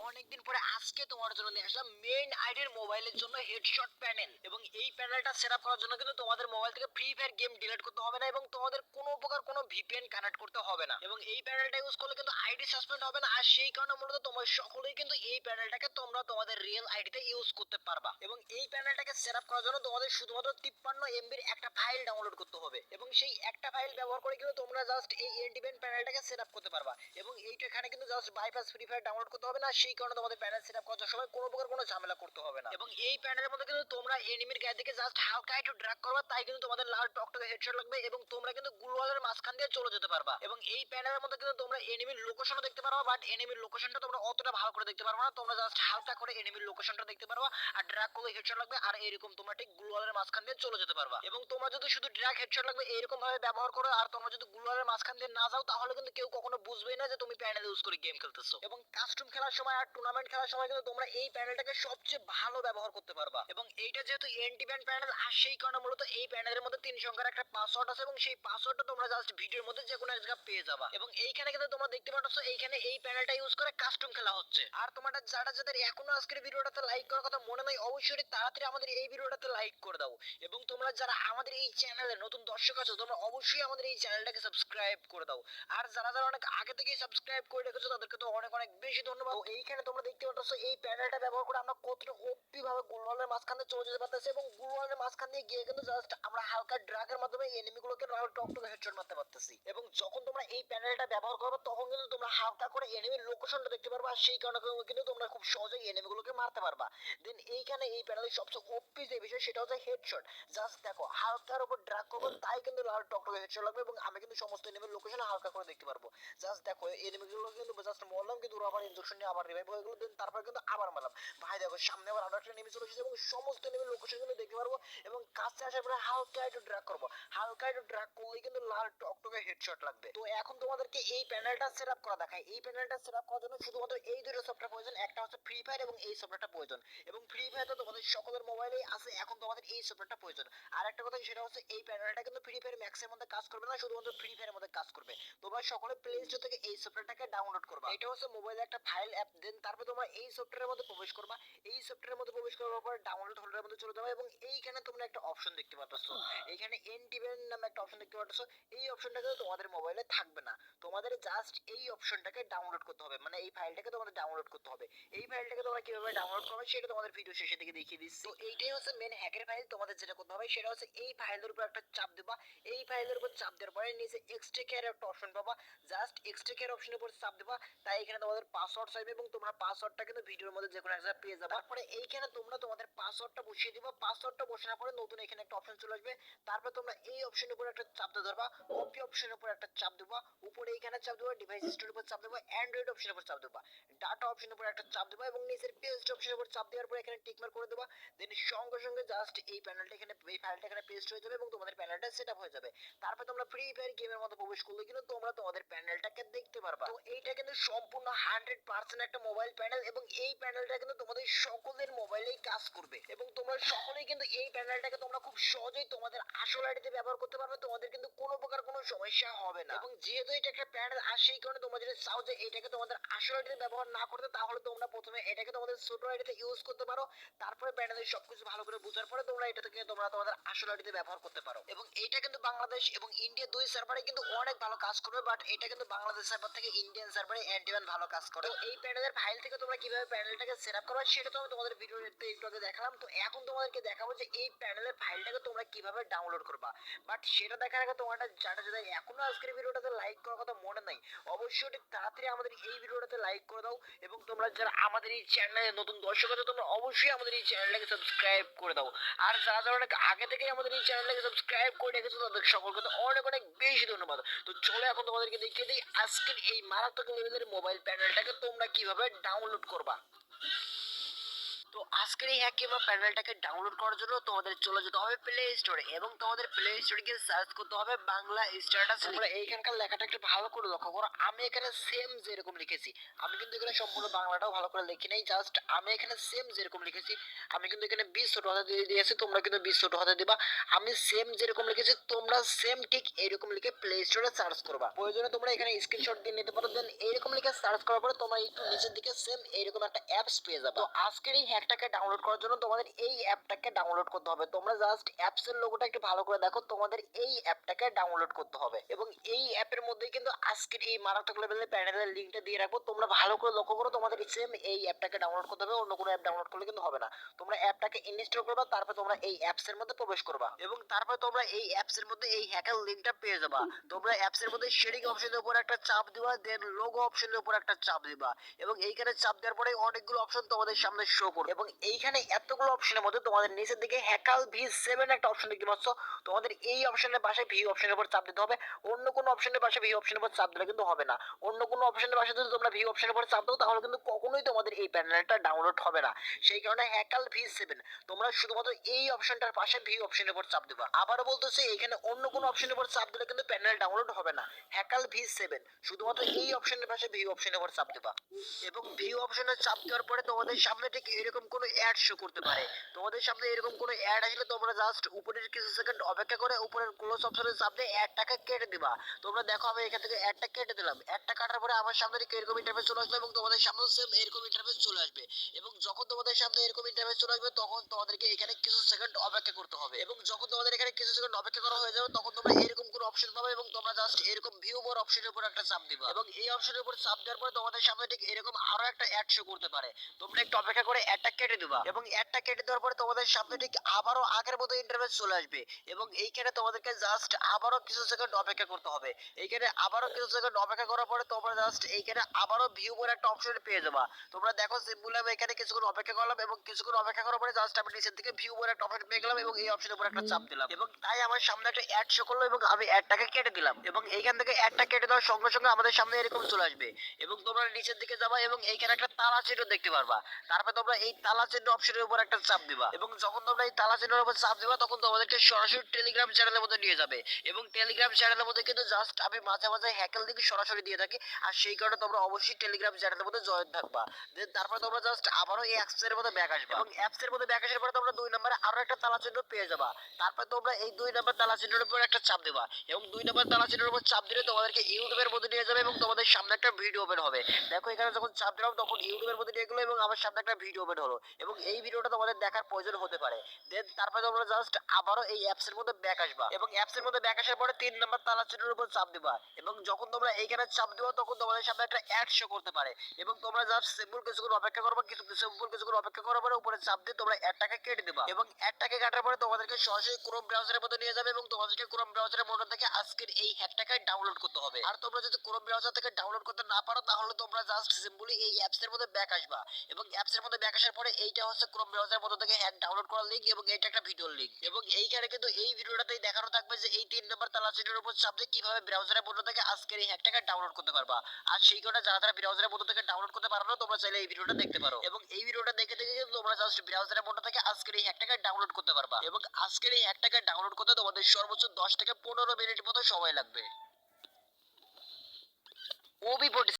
অনেকদিন পরে আজকে তোমার জন্য নিয়ে আসলাম মেইন আইডির মোবাইলের জন্য হেডশট প্যানেল। এবং এই প্যানেলটা সেটআপ করার জন্য কিন্তু তোমাদের মোবাইল থেকে ফ্রি ফায়ার গেম ডিলিট করতে হবে না এবং তোমাদের কোনো প্রকার কোনো ভিপিএন কানেক্ট করতে হবে না। এবং এই প্যানেলটা ইউজ করলে কিন্তু আইডি সাসপেন্ড হবে না। আর সেই কারণে মূলত তোমরা সকলেই কিন্তু এই প্যানেলটাকে তোমরা তোমাদের রিয়েল আইডিতে ইউজ করতে পারবা। এবং এই প্যানেলটাকে সেটআপ করার জন্য তোমাদের শুধুমাত্র 53 এমবির একটা ফাইল ডাউনলোড করতে হবে এবং সেই একটা ফাইল ব্যবহার করে কিন্তু তোমরা জাস্ট এই এন্টিভেন প্যানেলটাকে সেটআপ করতে পারবা। এবং এইটা এখানে কিন্তু just bypass free fire download করতে হবে না, সেই কারণে তোমাদের প্যানেল সেটআপ করার সময় কোনো প্রকার কোনো ঝামেলা করতে হবে না। এবং এই প্যানেলের মধ্যে কিন্তু তোমরা এনিমির গায়ে দিকে জাস্ট হালকা একটু ড্র্যাগ করবা, তাই কিন্তু তোমাদের লাল টকটকে হেডশট লাগবে এবং তোমরা কিন্তু গ্লুওয়ালের মাঝখান দিয়ে চলে যেতে পারবা। এবং এই প্যানেলের মধ্যে কিন্তু তোমরা এনিমির লোকেশনও দেখতে পারবা, বাট এনিমির লোকেশনটা তোমরা অতটা ভালো করে দেখতে পারবা না। তোমরা জাস্ট হালকা করে এনিমির লোকেশনটা দেখতে পারবা আর ড্র্যাগ করলে হেডশট লাগবে, আর এরকম তোমরা ঠিক গ্লুওয়ালের মাঝখান দিয়ে চলে যেতে পারবা। এবং তোমরা যদি শুধু ড্র্যাগ হেডশট লাগবে এরকম ভাবে ব্যবহার করো আর তোমরা যদি গ্লুওয়ালের মাঝখান দিয়ে না যাও, তাহলে কিন্তু কেউ কখনো বুঝবেই না যে তুমি প্যানেল ইউজ করে গেম খেলতেছো। এবং কাস্টম খেলার সময় আর টুর্নামেন্ট খেলার সময় কিন্তু তোমরা এই প্যানেলটাকে সবচেয়ে ভালো ব্যবহার করতে পারবা। এবং এইটা যেহেতু এন্টি ব্যান্ড প্যানেল আর সেই কারণে মূলত এই প্যানেলের মধ্যে 3 সংখ্যার একটা পাসওয়ার্ড আছে এবং সেই পাসওয়ার্ডটা তোমরা জাস্ট ভিডিওর মধ্যে যে কোনো এক জায়গায় পেয়ে যাবা। এবং এইখানে কিন্তু তোমরা দেখতে পাচ্ছ এইখানে এই প্যানেলটা ইউজ করে কাস্টম খেলা হচ্ছে। আর তোমাদের যাদের এখনো আজকের ভিডিওটাতে লাইক করার কথা মনে নাই, অবশ্যই তাড়াতাড়ি আমাদের এই ভিডিওটাতে লাইক করে দাও। এবং তোমরা যারা আমাদের এই চ্যানেলে নতুন দর্শক আছো, তোমরা অবশ্যই আমাদের এই চ্যানেলটাকে সাবস্ক্রাইব করে দাও। আর যারা যারা অনেক আগে থেকেই সাবস্ক্রাইব করে রেখেছো তাদেরকে তো অনেক অনেক বেশি ধন্যবাদ। তো এইখানে তোমরা দেখতে পাচ্ছ এই প্যানেলটা ব্যবহার করে আমরা কতটা ওপি ভাবে গ্লুওয়ালের মাঝখান দিয়ে চলে যেতে পারতেছি। এবং গ্লুওয়ালের মাঝখান দিয়ে গিয়ে কিন্তু জাস্ট আমরা হালকা ড্রাগের মাধ্যমে এনিমিগুলোকে টকটকে হেডশট মারতে পারতেছি। এবং যখন তোমরা এই প্যানেলটা ব্যবহার করবে তখন কিন্তু তোমরা হালকা করে এনিমির লোকেশনটা দেখতে পারবা, আর সেই কারণে কিন্তু তোমরা খুব সহজেই এনিমিগুলোকে মারতে পারবা। দেন এইখানে এই প্যানেলের সবচেয়ে ওপি যে বিষয় সেটা হচ্ছে হেডশট। জাস্ট দেখো হালকার উপর ড্রাগ করবো তাই কিন্তু লাল টকটকে হেডশট লাগবে এবং আমি কিন্তু সমস্ত এনিমির লোকেশন হালকা করে দেখতে পারবো। জাস্ট দেখো এনিমিগুলো কিন্তু জাস্ট মরলাম কিন্তু ওরা আবার ইনজেকশন নিয়ে আবার রিভাইভ হয়ে গেল। দেন তারপর কিন্তু আবার মারলাম। ভাই দেখো সামনে আবার আরো একটা এনিমি চলে এসেছে এবং সমস্ত এনিমির লোকেশন কিন্তু দেখতে পারবো। এবং কাছে আসার পরে হালকা একটু ড্রাগ করবো, হালকা একটু ড্রাগ করলেই কিন্তু লাল টকটকে হেডশট লাগবে। তো এখন তোমাদেরকে এই প্যানেলটা সেটআপ করা দেখায়। এই প্যানেলটা সেটআপ করার জন্য শুধুমাত্র এই দুটো সফটওয়্যার প্রয়োজন, একটা হচ্ছে ফ্রি ফায়ার এবং এই সফটওয়্যারটা প্রয়োজন। এবং ফ্রি ফায়ার তো তোমাদের সকলের মোবাইলেই আছে, এখন তোমাদের এই সফটওয়্যারটা প্রয়োজন। আর একটা কথা সেটা হচ্ছে এই প্যানেলটা কিন্তু ফ্রি ফায়ার ম্যাক্সের মধ্যে কাজ করবে না, শুধুমাত্র ফ্রি ফায়ারের মধ্যে কাজ করবে। তোমরা সকলে প্লে স্টোর থেকে এই সফটওয়্যারটাকে ডাউনলোড করবা। এটা হচ্ছে মোবাইলে একটা ফাইল অ্যাপ। দেন তারপর তোমরা এই সফটওয়্যারের মধ্যে প্রবেশ করবা। এই সফটওয়্যারের মধ্যে প্রবেশ করার পর ডাউনলোড হোল্ডারের মধ্যে চলে যাবে এবং এইখানে তোমরা একটা অপশন দেখতে পাচ্ছ, এইখানে এনটিভেন নামে একটা অপশন দেখতে পাচ্ছ। এই অপশনটা কিন্তু তোমাদের মোবাইলে থাকবে না, তোমাদের জাস্ট এই অপশনটাকে ডাউনলোড করতে হবে, মানে এই ফাইলটাকে তোমাদের ডাউনলোড করতে হবে। এই ফাইলটাকে তোমরা কিভাবে ডাউনলোড করবে সেটা তোমাদের ভিডিও শেষে থেকে দেখিয়ে দিচ্ছি। তো এইটাই হচ্ছে মেন হ্যাকের ফাইল। তোমাদের যেটা করতে হবে সেটা হচ্ছে এই ফাইলের উপর একটা চাপ দেবা। এই ফাইলের উপর চাপ দেওয়ার পরে নিচে এক্সট্রা কেয়ার একটা অপশন পাবা, জাস্ট এক্সট্রা কেয়ার অপশনের উপর চাপ দেবা। তাই এখানে তোমাদের পাসওয়ার্ড চাইবে এবং তোমরা পাসওয়ার্ডটা কিন্তু ভিডিওর মধ্যে যে কোনো একটা পেয়ে যাবে। তারপরে এইখানে তোমরা তোমাদের পাসওয়ার্ডটা বসিয়ে দিবা। পাসওয়ার্ডটা বসানোর পরে নতুন এখানে একটা অপশন চলে আসবে। তারপর তোমরা এই অপশনের উপর একটা চাপ ধরবা, কপি অপশনের উপর একটা চাপ দেবা, উপরে এইখানে চাপ দেবা, ডিভাইস স্টোরের উপর চাপ দেবা, অ্যান্ড্রয়েড অপশনের উপর চাপ দেবা, ডাটা অপশনের উপর একটা চাপ দেবা এবং নিচের পেস্ট অপশনের উপর চাপ দেওয়ার পর এখানে টিক মার্ক করে দেবা। দেন সঙ্গে সঙ্গে জাস্ট এই প্যানেলটা এখানে এই ফাইলটা এখানে পেস্ট হয়ে যাবে এবং তোমাদের প্যানেলটা সেটআপ হয়ে যাবে। তারপর তোমরা ফ্রি ফায়ার গেমের মধ্যে প্রবেশ করলে কিন্তু তোমরা তোমাদের প্যানেলটাকে দেখতে পারবা। তো এইটা কিন্তু সম্পূর্ণ 100% একটা মোবাইল প্যানেল এবং এই প্যানেলটা কিন্তু তোমাদের সকলের মোবাইলেই কাজ করবে। এবং তোমরা সকলেই কিন্তু এই প্যানেলটাকে তোমরা খুব সহজেই তোমাদের আসল আইডিতে ব্যবহার করতে পারবে, তোমাদের কিন্তু কোনো প্রকার কোনো সমস্যা হবে না। এবং যেহেতু এটা একটা প্যানেল আর সেই কারণে তোমরা যদি চাও যে এটাকে তোমাদের আসল আইডিতে ব্যবহার না করতে, তাহলে তোমরা প্রথমে এটাকে তোমাদের ছোট আইডিতে ইউজ করতে পারো। তারপরে প্যানেলের সবকিছু ভালো করে বোঝার পরে তোমরা এটা থেকে তোমরা তোমাদের আসল আইডিতে ব্যবহার করতে পারো। এবং এইটা কিন্তু বাংলাদেশ এবং ইন্ডিয়া দুই সার্ভারে কিন্তু অনেক ভালো কাজ করবে, বাট এটা কিন্তু বাংলাদেশ সার্ভার থেকে ইন্ডিয়ান সার্ভারে অ্যান্টিভান ভালো কাজ করে। তো এই প্যানেলের ফাইল থেকে তোমরা কিভাবে প্যানেলটাকে সেটআপ করবে সেটা তো আমি তোমাদের ভিডিওতে একটু আগে দেখালাম। তো এখন তোমাদেরকে দেখাবো যে এই প্যানেলের ফাইলটাকে তোমরা কিভাবে ডাউনলোড করবা। বাট সেটা দেখার আগে তোমাদের যারা যারা এখনো আজকের ভিডিওটাতে লাইক করার কথা মনে নাই, অবশ্যই তাড়াতাড়ি আমাদের এই ভিডিওটাতে লাইক করে দাও। এবং তোমরা যারা আমাদের এই চ্যানেলে নতুন দর্শক আছো তোমরা অবশ্যই আমাদের এই চ্যানেলটাকে সাবস্ক্রাইব করে দাও। আর যারা যারা অনেক আগে থেকে আমাদের এই চ্যানেলটাকে সাবস্ক্রাইব করে রেখেছো তাদের সকলকে তো অনেক অনেক বেশি ধন্যবাদ। তো চলো এখন তোমাদেরকে দেখিয়ে দিই আজকের এই মারাত্মক লেভেলের মোবাইল প্যানেলটাকে তোমরা কিভাবে ডাউনলোড করবা। তো আজকের এই হ্যাক কিংবা প্যানেলটাকে ডাউনলোড করার জন্য তোমাদের চলে যেতে হবে প্লে স্টোরে এবং তোমাদের প্লে স্টোরে গিয়ে সার্চ করতে হবে বাংলা স্ট্যাটাস। তোমরা এইখানকার লেখাটা একটু ভালো করে লক্ষ্য করো, আমি এখানে সেম যেরকম লিখেছি, আমি কিন্তু এখানে সম্পূর্ণ বাংলাটাও ভালো করে লিখি নাই, জাস্ট আমি এখানে সেম যেরকম লিখেছি, আমি কিন্তু এখানে 20 ছোট হাতে দিয়ে দিয়েছি, তোমরা কিন্তু 20 ছোট হাতে দিবা। আমি সেম যেরকম লিখেছি তোমরা সেম ঠিক এইরকম লিখে প্লে স্টোরে সার্চ করবা। প্রয়োজনে তোমরা এখানে স্ক্রিনশট দিয়ে নিতে পারো, দেন এইরকম লিখে সার্চ করার পরে তোমরা একটু নিচের দিকে সেম এইরকম একটা অ্যাপস পেয়ে যাবে। তো আজকের এই হ্যাকটাকে ডাউনলোড করার জন্য তোমাদের এই অ্যাপটাকে ডাউনলোড করতে হবে। তোমরা জাস্ট অ্যাপস এর লোগোটা একটু ভালো করে দেখো, তোমাদের এই অ্যাপটাকে ডাউনলোড করতে হবে এবং এই অ্যাপের মধ্যেই কিন্তু আজকের এই মারাত্মক লেভেলের প্যানেলের লিংকটা দিয়ে রাখবো। তোমরা ভালো করে লক্ষ্য করো, তোমাদের সেম এই অ্যাপটাকে ডাউনলোড করতে হবে, অন্য কোনো অ্যাপ ডাউনলোড করলে কিন্তু হবে না। তোমরা অ্যাপটাকে ইনস্টল করবা, তারপর তোমরা এই অ্যাপস এর মধ্যে প্রবেশ করবা এবং তারপর তোমরা এই অ্যাপস এর মধ্যে এই হ্যাকার লিংকটা পেয়ে যাবা। তোমরা অ্যাপস এর মধ্যে শেয়ারিং অপশনের উপর একটা চাপ দিবা, দেন লোগো অপশনের উপর একটা চাপ দিবা এবং এইখানে চাপ দেওয়ার পরে অনেকগুলো অপশন তোমাদের সামনে শো করবে এবং এইখানে এতগুলো অপশনের মধ্যে তোমাদের নিচের দিকে হ্যাকাল V7 একটা অপশন দেখতে পাচ্ছ। তোমাদের এই অপশনের পাশে ভি অপশনের উপর চাপ দিতে হবে, অন্য কোনো অপশনের পাশে ভি অপশনের উপর চাপ দিলে কিন্তু হবে না। অন্য কোনো অপশনের পাশে যদি তোমরা ভি অপশনের উপর চাপ দাও তাহলে কিন্তু কখনোই তোমাদের এই প্যানেলটা ডাউনলোড হবে না। সেই কারণে হ্যাকাল V7 তোমরা শুধুমাত্র এই অপশনটার পাশে ভি অপশনের উপর চাপ দিবা। আবারও বলতেছি, এখানে অন্য কোনো অপশনের উপর চাপ দিলে কিন্তু প্যানেল ডাউনলোড হবে না। হ্যাকাল V7 শুধুমাত্র এই অপশনের পাশে ভি অপশনের উপর চাপ দিবা এবং ভিউ অপশনে চাপ দেওয়ার পরে তোমাদের সামনে ঠিক এরকম কোনো অ্যাড শো করতে পারে। তোমাদের সামনে এরকম কোনো অ্যাড আসলে তোমরা জাস্ট উপরের কিছু সেকেন্ড অপেক্ষা করে উপরের ক্লোজ অপশনে চাপ দিয়ে অ্যাডটাকে কেটে দিবা। তোমরা দেখো আমি এখান থেকে অ্যাডটা কেটে দিলাম, অ্যাডটা কাটার পরে আমার সামনে ঠিক এরকম ইন্টারফেস চলে আসবে এবং তোমাদের সামনে সেম এরকম ইন্টারফেস চলে আসবে এবং যখন তোমাদের সামনে এরকম ইন্টারফেস চলে আসবে তখন তোমাদেরকে এখানে কিছু সেকেন্ড অপেক্ষা করতে হবে এবং যখন তোমাদের এখানে কিছু সেকেন্ড অপেক্ষা করা হয়ে যাবে তখন তোমরা এরকম কোনো অপশন পাবে এবং তোমরা জাস্ট এরকম ভিউ মোর অপশনের উপর একটা চাপ দিবা এবং এই অপশনের উপর চাপ দেওয়ার পরে তোমাদের সামনে ঠিক এরকম আরো একটা অ্যাড শো করতে পারে। তোমরা একটু অপেক্ষা করে অ্যাডটা কেটে দিবা এবং অ্যাডটা কেটে দেওয়ার পরে তোমাদের সামনে ঠিক আবারও আগের মতো ইন্টারফেস চলে আসবে এবং এইখানে তোমাদেরকে জাস্ট আবারও কিছু সেকেন্ড অপেক্ষা করতে হবে। এইখানে আবারও কিছু সেকেন্ড অপেক্ষা করার পরে তোমরা জাস্ট এইখানে আবারও ভিউ বলে একটা অপশন পেয়ে যাবা। তোমরা দেখো সিম্পলি আমি এখানে কিছুক্ষণ অপেক্ষা করলাম এবং কিছুক্ষণ অপেক্ষা করার পরে জাস্ট আমি নিচের দিকে ভিউ বলে একটা অপশন পেয়ে গেলাম এবং এই অপশনের উপর একটা চাপ দিলাম এবং তাই আমার সামনে একটা অ্যাড শো করলো এবং আমি অ্যাডটাকে কেটে দিলাম এবং এইখান থেকে অ্যাডটা কেটে দেওয়ার সঙ্গে সঙ্গে আমাদের সামনে এরকম চলে আসবে এবং তোমরা নিচের দিকে যাবা এবং এইখানে একটা তালা চিহ্ন দেখতে পারবা। তারপর তোমরা এই তালা চিহ্ন অপশনের উপর একটা চাপ দিবা এবং যখন তোমরা এই তালা চিহ্নের উপর চাপ দিবা তখন তোমাদেরকে সরাসরি টেলিগ্রাম চ্যানেলের মধ্যে নিয়ে যাবে এবং টেলিগ্রাম চ্যানেলের মধ্যে কিন্তু জাস্ট আমি মাঝে মাঝে হ্যাকেল লিংক সরাসরি দিয়ে থাকি আর সেই কারণে তোমরা অবশ্যই টেলিগ্রাম চ্যানেলের মধ্যে জয়েন থাকবা। দেন তারপর তোমরা জাস্ট আবারও এই অ্যাপস এর মধ্যে ব্যাক আসবে এবং অ্যাপস এর মধ্যে ব্যাক আসার পরে তোমরা 2 নম্বরে আরো একটা তালা চিহ্ন পেয়ে যাবা। তারপর তোমরা এই 2 নম্বর তালা চিহ্নের উপর একটা চাপ দিবা এবং 2 নম্বর তালা চিহ্নের উপর চাপ দিলে তোমাদেরকে ইউটিউবের মধ্যে নিয়ে যাবে এবং তোমাদের সামনে একটা ভিডিও ওপেন হবে। দেখো এখানে যখন চাপ দিলাম তখন ইউটিউবের মধ্যে নিয়ে গেলো এবং আমার সামনে একটা ভিডিও ওপেন হলো এবং এই ভিডিওটা তোমাদের দেখার প্রয়োজন হতে পারে। দেন তারপরে তোমরা জাস্ট আবারও এই অ্যাপস এর মধ্যে ব্যাক আসবা এবং অ্যাপস এর মধ্যে ব্যাক আসার পরে 3 নম্বর তালা চিহ্নের উপর চাপ দিবা এবং যখন তোমরা এইখানে চাপ দিবা তখন তোমাদের সামনে একটা অ্যাড শো করতে পারে এবং তোমরা জাস্ট সিম্পল কিছুক্ষণ অপেক্ষা করবা, কিছুক্ষণ অপেক্ষা করার পরে উপরে চাপ দিয়ে তোমরা অ্যাডটাকে কেটে দিবা এবং অ্যাডটাকে কাটার পরে তোমাদেরকে সরাসরি ক্রোম ব্রাউজারের মধ্যে নিয়ে যাবে এবং তোমাদেরকে ক্রোম ব্রাউজারের মধ্যে থেকে আজকের এই হ্যাকটাকে ডাউনলোড করতে হবে। আর তোমরা যদি ক্রোম ব্রাউজার থেকে ডাউনলোড করতে না পারো তাহলে তোমরা জাস্ট সিম্পলি এই অ্যাপস এর মধ্যে ব্যাক আসবা এবং অ্যাপস এর মধ্যে ব্যাক আসার পরে এইটা হচ্ছে ক্রোম ব্রাউজারের মধ্যে থেকে হ্যাক ডাউনলোড করার লিংক এবং এইটা একটা ভিডিওর লিংক এবং এইখানে কিন্তু এই ভিডিওটাতেই দেখানো থাকবে যে এই 3 নম্বর তালা চিহ্নের উপর চাপ দিয়ে কিভাবে ব্রাউজারের মধ্যে থেকে আজকের এই হ্যাকটাকে ডাউনলোড করতে পারবা। আর সেই কারণে যারা ব্রাউজারের মধ্যে থেকে ডাউনলোড করতে পারো না তোমরা চাইলে এই ভিডিওটা দেখতে পারো এবং এই ভিডিওটা দেখে দেখে কিন্তু তোমরা জাস্ট ব্রাউজারের মধ্যে থেকে আজকের এই হ্যাকটাকে ডাউনলোড করতে পারবা এবং আজকের এই হ্যাকটাকে ডাউনলোড করতে তোমাদের সর্বোচ্চ 10 থেকে 15 মিনিট মতো সময় লাগবে। ওবি